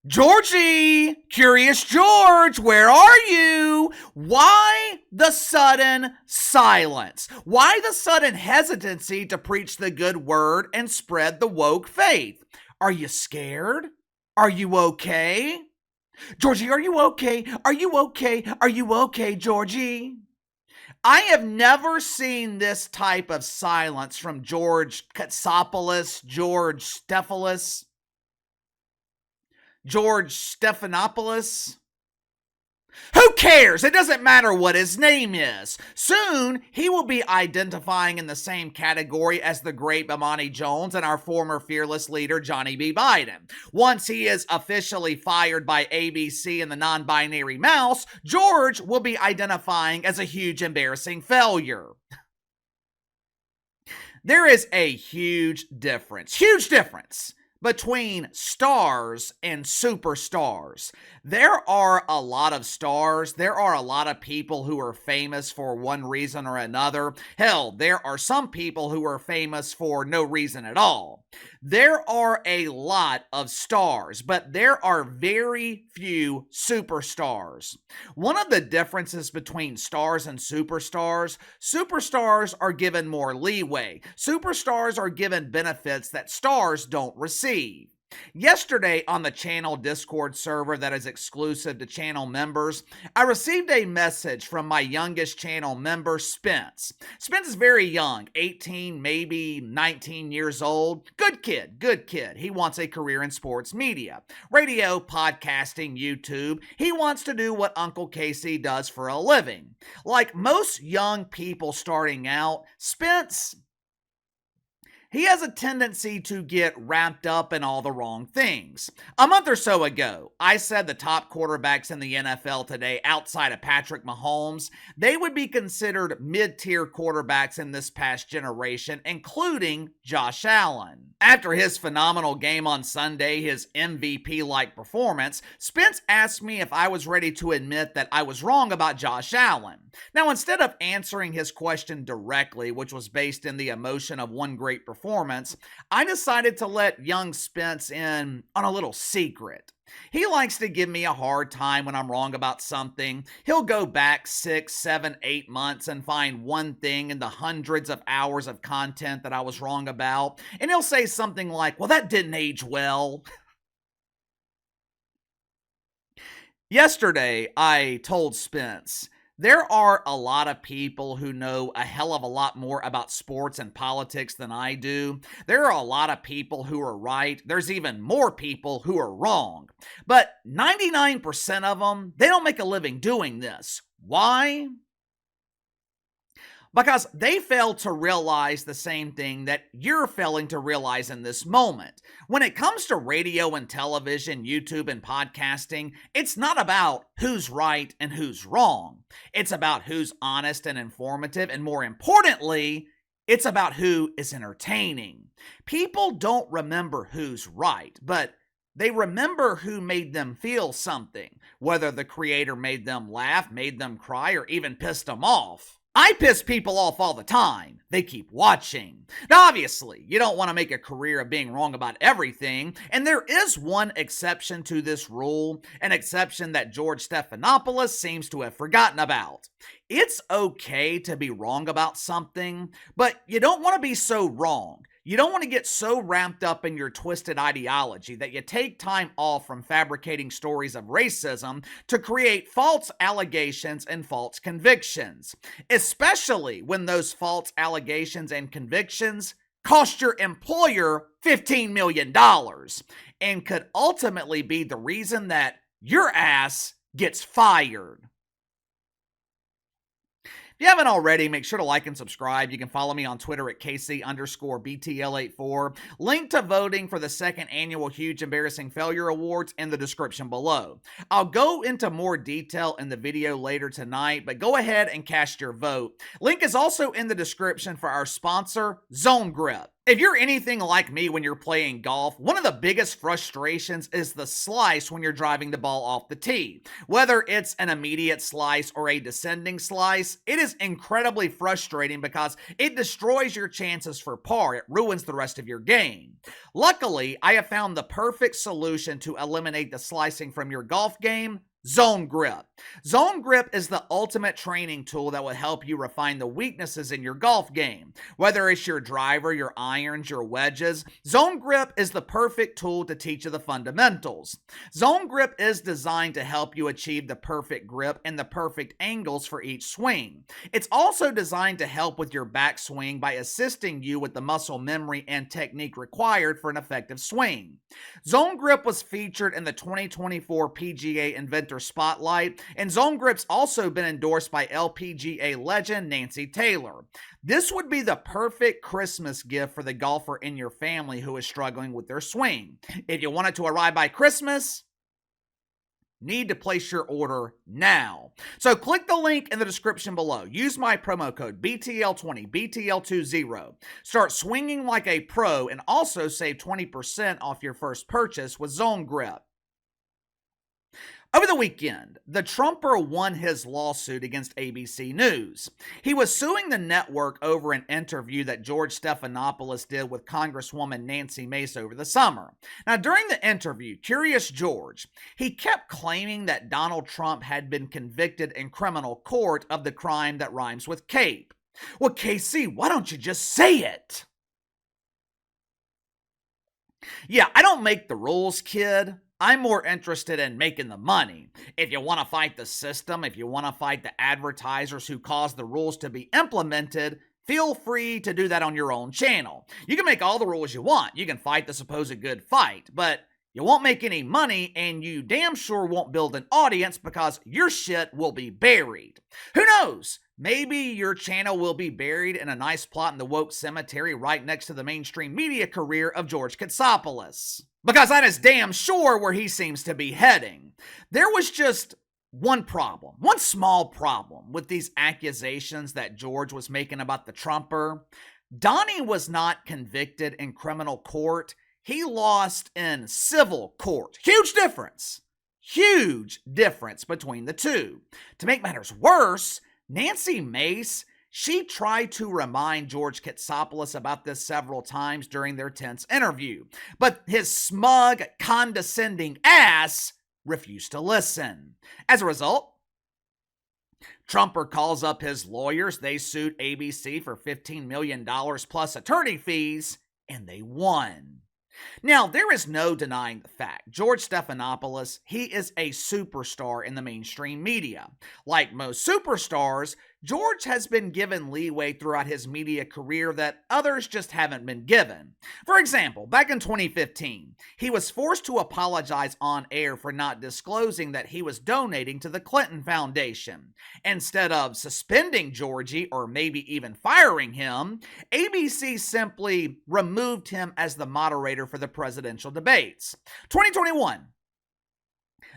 Georgie! Curious George, where are you? Why the sudden silence? Why the sudden hesitancy to preach the good word and spread the woke faith? Are you scared? Are you okay? Georgie, are you okay? Are you okay? Are you okay, Georgie? I have never seen this type of silence from George Katsopoulos, George Stephanopoulos, George Stephanopoulos. Who cares? It doesn't matter what his name is. Soon, he will be identifying in the same category as the great Bomani Jones and our former fearless leader, Johnny B. Biden. Once he is officially fired by ABC and the non-binary mouse, George will be identifying as a huge embarrassing failure. There is a huge difference between stars and superstars. There are a lot of stars. There are a lot of people who are famous for one reason or another. Hell, there are some people who are famous for no reason at all. There are a lot of stars, but there are very few superstars. One of the differences between stars and superstars are given more leeway. Superstars are given benefits that stars don't receive. Yesterday on the channel Discord server that is exclusive to channel members, I received a message from my youngest channel member, Spence. Spence is very young, 18, maybe 19 years old. Good kid. He wants a career in sports media. Radio, podcasting, YouTube. He wants to do what Uncle Casey does for a living. Like most young people starting out, Spence, he has a tendency to get wrapped up in all the wrong things. A month or so ago, I said the top quarterbacks in the NFL today, outside of Patrick Mahomes, they would be considered mid-tier quarterbacks in this past generation, including Josh Allen. After his phenomenal game on Sunday, his MVP-like performance, Spence asked me if I was ready to admit that I was wrong about Josh Allen. Now, instead of answering his question directly, which was based in the emotion of one great performance, I decided to let young Spence in on a little secret. He likes to give me a hard time when I'm wrong about something. He'll go back 6, 7, 8 months and find one thing in the hundreds of hours of content that I was wrong about, and he'll say something like, well, that didn't age well. Yesterday, I told Spence, there are a lot of people who know a hell of a lot more about sports and politics than I do. There are a lot of people who are right. There's even more people who are wrong. But 99% of them, they don't make a living doing this. Why? Because they fail to realize the same thing that you're failing to realize in this moment. When it comes to radio and television, YouTube and podcasting, it's not about who's right and who's wrong. It's about who's honest and informative, and more importantly, it's about who is entertaining. People don't remember who's right, but they remember who made them feel something, whether the creator made them laugh, made them cry, or even pissed them off. I piss people off all the time. They keep watching. Now, obviously, you don't want to make a career of being wrong about everything, and there is one exception to this rule, an exception that George Stephanopoulos seems to have forgotten about. It's okay to be wrong about something, but you don't want to be so wrong. You don't want to get so wrapped up in your twisted ideology that you take time off from fabricating stories of racism to create false allegations and false convictions, especially when those false allegations and convictions cost your employer $15 million and could ultimately be the reason that your ass gets fired. If you haven't already, make sure to like and subscribe. You can follow me on Twitter at KC_BTL84. Link to voting for the second annual Huge Embarrassing Failure Awards in the description below. I'll go into more detail in the video later tonight, but go ahead and cast your vote. Link is also in the description for our sponsor, Zone Grip. If you're anything like me when you're playing golf, one of the biggest frustrations is the slice when you're driving the ball off the tee. Whether it's an immediate slice or a descending slice, it is incredibly frustrating because it destroys your chances for par. It ruins the rest of your game. Luckily, I have found the perfect solution to eliminate the slicing from your golf game: Zone Grip. Zone Grip is the ultimate training tool that will help you refine the weaknesses in your golf game. Whether it's your driver, your irons, your wedges, Zone Grip is the perfect tool to teach you the fundamentals. Zone Grip is designed to help you achieve the perfect grip and the perfect angles for each swing. It's also designed to help with your backswing by assisting you with the muscle memory and technique required for an effective swing. Zone Grip was featured in the 2024 PGA Inventor Spotlight, and Zone Grip's also been endorsed by LPGA legend Nancy Taylor. This would be the perfect Christmas gift for the golfer in your family who is struggling with their swing. If you want it to arrive by Christmas, need to place your order now. So click the link in the description below. Use my promo code BTL20, BTL20. Start swinging like a pro and also save 20% off your first purchase with Zone Grip. Over the weekend, the Trumper won his lawsuit against ABC News. He was suing the network over an interview that George Stephanopoulos did with Congresswoman Nancy Mace over the summer. Now, during the interview, Curious George, he kept claiming that Donald Trump had been convicted in criminal court of the crime that rhymes with cape. Well, KC, why don't you just say it? Yeah, I don't make the rules, kid. I'm more interested in making the money. If you want to fight the system, if you want to fight the advertisers who cause the rules to be implemented, feel free to do that on your own channel. You can make all the rules you want. You can fight the supposed good fight, but you won't make any money, and you damn sure won't build an audience because your shit will be buried. Who knows? Maybe your channel will be buried in a nice plot in the woke cemetery right next to the mainstream media career of George Stephanopoulos. Because that is damn sure where he seems to be heading. There was just one problem, one small problem with these accusations that George was making about the Trumper. Donnie was not convicted in criminal court. He lost in civil court. Huge difference. Huge difference between the two. To make matters worse, Nancy Mace, she tried to remind George Stephanopoulos about this several times during their tense interview, but his smug, condescending ass refused to listen. As a result, Trumper calls up his lawyers. They sued ABC for $15 million plus attorney fees, and they won. Now, there is no denying the fact, George Stephanopoulos, he is a superstar in the mainstream media. Like most superstars, George has been given leeway throughout his media career that others just haven't been given. For example, back in 2015, he was forced to apologize on air for not disclosing that he was donating to the Clinton Foundation. Instead of suspending Georgie or maybe even firing him, ABC simply removed him as the moderator for the presidential debates. 2021.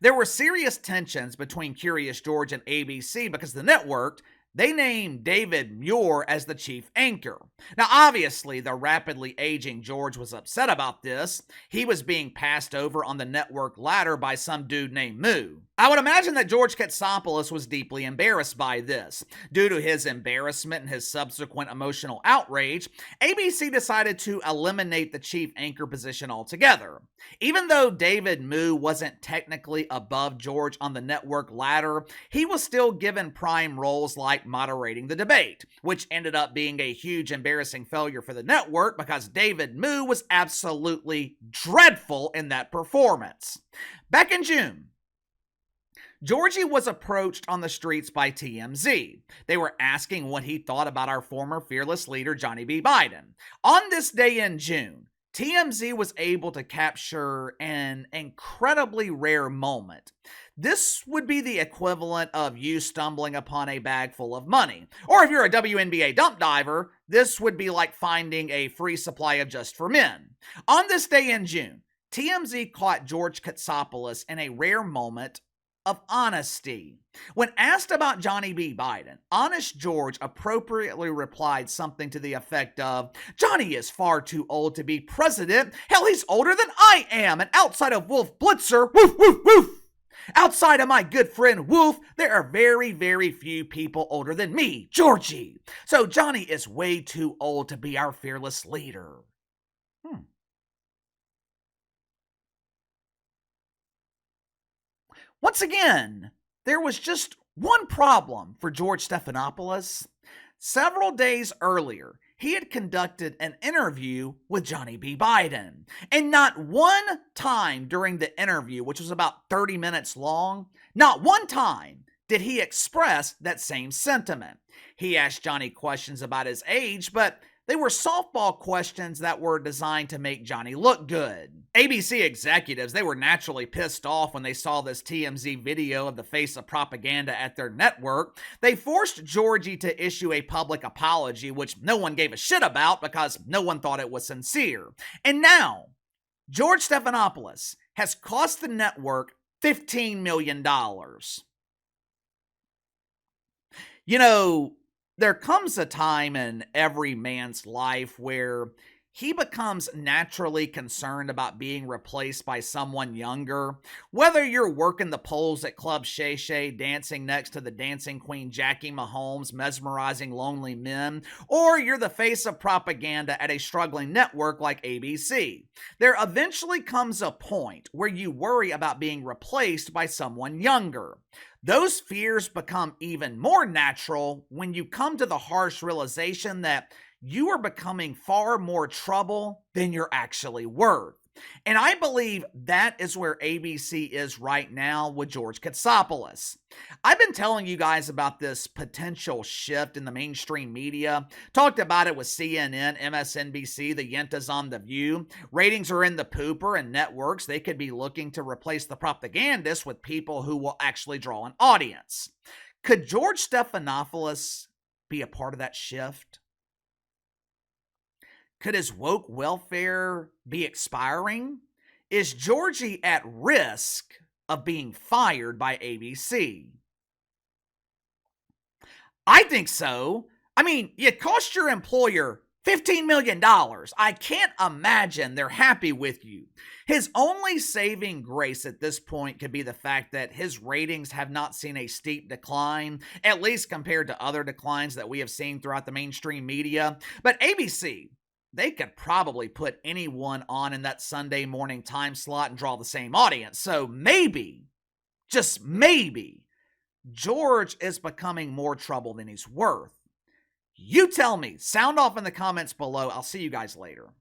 There were serious tensions between Curious George and ABC because the network, they named David Muir as the chief anchor. Now, obviously, the rapidly aging George was upset about this. He was being passed over on the network ladder by some dude named Moo. I would imagine that George Stephanopoulos was deeply embarrassed by this. Due to his embarrassment and his subsequent emotional outrage, ABC decided to eliminate the chief anchor position altogether. Even though David Moo wasn't technically above George on the network ladder, he was still given prime roles like moderating the debate, which ended up being a huge embarrassing failure for the network because David Moo was absolutely dreadful in that performance. Back in June, Georgie was approached on the streets by TMZ. They were asking what he thought about our former fearless leader, Johnny B. Biden. On this day in June, TMZ was able to capture an incredibly rare moment. This would be the equivalent of you stumbling upon a bag full of money. Or if you're a WNBA dump diver, this would be like finding a free supply of Just for Men. On this day in June, TMZ caught George Stephanopoulos in a rare moment of honesty. When asked about Johnny B. Biden, Honest George appropriately replied something to the effect of, "Johnny is far too old to be president. Hell, he's older than I am, and outside of Wolf Blitzer, woof, woof, woof. Outside of my good friend Wolf, there are very, very few people older than me, Georgie. So Johnny is way too old to be our fearless leader." Once again, there was just one problem for George Stephanopoulos. Several days earlier, he had conducted an interview with Johnny B. Biden. And not one time during the interview, which was about 30 minutes long, not one time did he express that same sentiment. He asked Johnny questions about his age, but they were softball questions that were designed to make Johnny look good. ABC executives, they were naturally pissed off when they saw this TMZ video of the face of propaganda at their network. They forced Georgie to issue a public apology, which no one gave a shit about because no one thought it was sincere. And now, George Stephanopoulos has cost the network $15 million. You know, there comes a time in every man's life where he becomes naturally concerned about being replaced by someone younger. Whether you're working the poles at Club Shay Shay, dancing next to the dancing queen Jackie Mahomes, mesmerizing lonely men, or you're the face of propaganda at a struggling network like ABC. There eventually comes a point where you worry about being replaced by someone younger. Those fears become even more natural when you come to the harsh realization that you are becoming far more trouble than you're actually worth. And I believe that is where ABC is right now with George Katsopoulos. I've been telling you guys about this potential shift in the mainstream media. Talked about it with CNN, MSNBC, the Yentas on The View. Ratings are in the pooper, and networks, they could be looking to replace the propagandists with people who will actually draw an audience. Could George Stephanopoulos be a part of that shift? Could his woke welfare be expiring? Is Georgie at risk of being fired by ABC? I think so. I mean, you cost your employer $15 million. I can't imagine they're happy with you. His only saving grace at this point could be the fact that his ratings have not seen a steep decline, at least compared to other declines that we have seen throughout the mainstream media. But ABC, they could probably put anyone on in that Sunday morning time slot and draw the same audience. So maybe, just maybe, George is becoming more trouble than he's worth. You tell me. Sound off in the comments below. I'll see you guys later.